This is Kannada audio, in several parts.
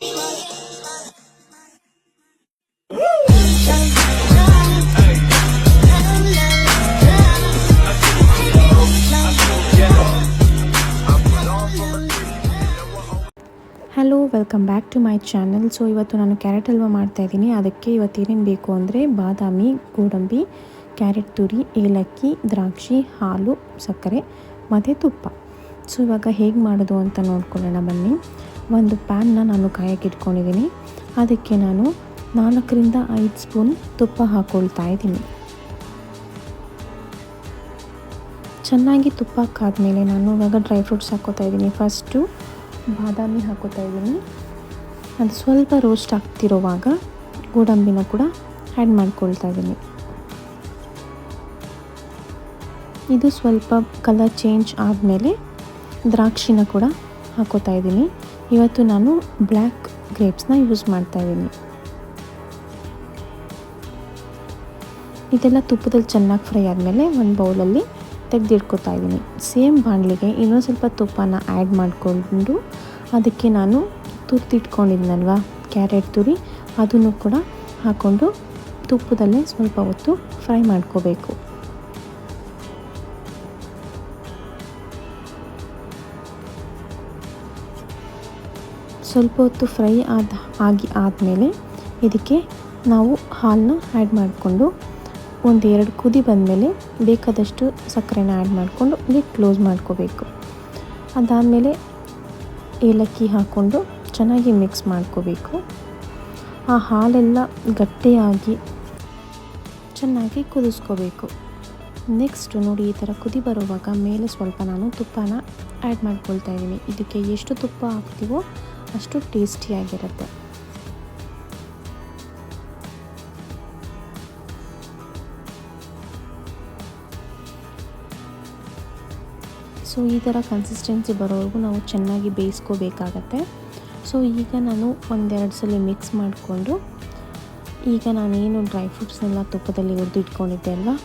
Hello, welcome back to my channel. So ಇವತ್ತು ನಾನು ಕ್ಯಾರೆಟ್ ಹಲ್ವಾ ಮಾಡ್ತಾಯಿದ್ದೀನಿ. ಅದಕ್ಕೆ ಇವತ್ತು ಏನೇನು ಬೇಕು ಅಂದರೆ ಬಾದಾಮಿ, ಗೋಡಂಬಿ, ಕ್ಯಾರೆಟ್ ತುರಿ, ಏಲಕ್ಕಿ, ದ್ರಾಕ್ಷಿ, ಹಾಲು, ಸಕ್ಕರೆ ಮತ್ತು ತುಪ್ಪ. ಸೊ ಇವಾಗ ಹೇಗೆ ಮಾಡೋದು ಅಂತ ನೋಡ್ಕೊಳ್ಳೋಣ ಬನ್ನಿ. ಒಂದು ಪ್ಯಾನ್ನ ನಾನು ಕಾಯಕ್ಕೆ ಇಟ್ಕೊಂಡಿದ್ದೀನಿ. ಅದಕ್ಕೆ ನಾನು 4ರಿಂದ 5 ಸ್ಪೂನ್ ತುಪ್ಪ ಹಾಕ್ಕೊಳ್ತಾ ಇದ್ದೀನಿ. ಚೆನ್ನಾಗಿ ತುಪ್ಪ ಹಾಕಾದ್ಮೇಲೆ ನಾನು ಇವಾಗ ಡ್ರೈ ಫ್ರೂಟ್ಸ್ ಹಾಕ್ಕೋತಾ ಇದ್ದೀನಿ. ಫಸ್ಟು ಬಾದಾಮಿ ಹಾಕೋತಾ ಇದ್ದೀನಿ. ಅದು ಸ್ವಲ್ಪ ರೋಸ್ಟ್ ಆಗ್ತಿರೋವಾಗ ಗೋಡಂಬಿನ ಕೂಡ ಆ್ಯಡ್ ಮಾಡ್ಕೊಳ್ತಾ ಇದ್ದೀನಿ. ಇದು ಸ್ವಲ್ಪ ಕಲರ್ ಚೇಂಜ್ ಆದಮೇಲೆ ದ್ರಾಕ್ಷಿನ ಕೂಡ ಹಾಕೋತಾ ಇದ್ದೀನಿ. ಇವತ್ತು ನಾನು ಬ್ಲ್ಯಾಕ್ ಗ್ರೇಪ್ಸ್ನ ಯೂಸ್ ಮಾಡ್ತಾ ಇದ್ದೀನಿ. ಇದೆಲ್ಲ ತುಪ್ಪದಲ್ಲಿ ಚೆನ್ನಾಗಿ ಫ್ರೈ ಆದಮೇಲೆ ಒಂದು ಬೌಲಲ್ಲಿ ತೆಗೆದಿಟ್ಕೋತಾ ಇದ್ದೀನಿ. ಸೇಮ್ ಬಾಣಲಿಗೆ ಇನ್ನೊಂದು ಸ್ವಲ್ಪ ತುಪ್ಪನ ಆ್ಯಡ್ ಮಾಡಿಕೊಂಡು ಅದಕ್ಕೆ ನಾನು ತುರಿದಿಟ್ಕೊಂಡಿದ್ದೀನಲ್ವ ಕ್ಯಾರೆಟ್ ತುರಿ, ಅದನ್ನು ಕೂಡ ಹಾಕ್ಕೊಂಡು ತುಪ್ಪದಲ್ಲೇ ಸ್ವಲ್ಪ ಹೊತ್ತು ಫ್ರೈ ಮಾಡ್ಕೋಬೇಕು. ಸ್ವಲ್ಪ ಹೊತ್ತು ಫ್ರೈ ಆದಮೇಲೆ ಇದಕ್ಕೆ ನಾವು ಹಾಲನ್ನ ಆ್ಯಡ್ ಮಾಡಿಕೊಂಡು 1-2 ಕುದಿ ಬಂದಮೇಲೆ ಬೇಕಾದಷ್ಟು ಸಕ್ಕರೆನ ಆ್ಯಡ್ ಮಾಡಿಕೊಂಡು ಲಿಡ್ ಕ್ಲೋಸ್ ಮಾಡ್ಕೋಬೇಕು. ಅದಾದಮೇಲೆ ಏಲಕ್ಕಿ ಹಾಕ್ಕೊಂಡು ಚೆನ್ನಾಗಿ ಮಿಕ್ಸ್ ಮಾಡ್ಕೋಬೇಕು. ಆ ಹಾಲೆಲ್ಲ ಗಟ್ಟಿಯಾಗಿ ಚೆನ್ನಾಗಿ ಕುದಿಸ್ಕೋಬೇಕು. ನೆಕ್ಸ್ಟು ನೋಡಿ, ಈ ಥರ ಕುದಿ ಬರುವಾಗ ಮೇಲೆ ಸ್ವಲ್ಪ ನಾನು ತುಪ್ಪನ ಆ್ಯಡ್ ಮಾಡ್ಕೊಳ್ತಾ ಇದ್ದೀನಿ. ಇದಕ್ಕೆ ಎಷ್ಟು ತುಪ್ಪ ಹಾಕ್ತೀವೋ ಅಷ್ಟು ಟೇಸ್ಟಿಯಾಗಿರುತ್ತೆ. ಸೊ ಈ ಥರ ಕನ್ಸಿಸ್ಟೆನ್ಸಿ ಬರೋವರೆಗೂ ನಾವು ಚೆನ್ನಾಗಿ ಬೇಯಿಸ್ಕೋಬೇಕಾಗತ್ತೆ. ಸೊ ಈಗ ನಾನು 1-2 ಸಲ ಮಿಕ್ಸ್ ಮಾಡಿಕೊಂಡು ಈಗ ನಾನೇನು ಡ್ರೈ ಫ್ರೂಟ್ಸ್ನೆಲ್ಲ ತುಪ್ಪದಲ್ಲಿ ಹುರಿದು ಇಟ್ಕೊಂಡಿದ್ದೆ ಅಲ್ವಾ,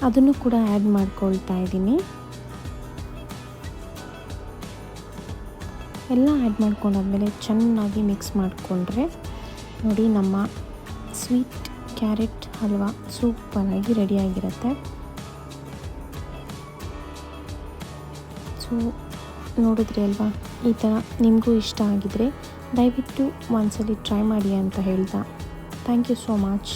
ಅದನ್ನು ಕೂಡ ಆ್ಯಡ್ ಮಾಡ್ಕೊಳ್ತಾ ಇದ್ದೀನಿ. ಎಲ್ಲ ಆ್ಯಡ್ ಮಾಡ್ಕೊಂಡಾದ್ಮೇಲೆ ಚೆನ್ನಾಗಿ ಮಿಕ್ಸ್ ಮಾಡಿಕೊಂಡ್ರೆ ನೋಡಿ, ನಮ್ಮ ಸ್ವೀಟ್ ಕ್ಯಾರೆಟ್ ಹಲ್ವಾ ಸೂಪರಾಗಿ ರೆಡಿಯಾಗಿರುತ್ತೆ. ಸೊ ನೋಡಿದ್ರಿ ಅಲ್ವಾ, ಈ ಥರ ನಿಮಗೂ ಇಷ್ಟ ಆಗಿದರೆ ದಯವಿಟ್ಟು ಒಂದ್ಸಲಿ ಟ್ರೈ ಮಾಡಿ ಅಂತ ಹೇಳ್ತಾ ಥ್ಯಾಂಕ್ ಯು ಸೋ ಮಚ್.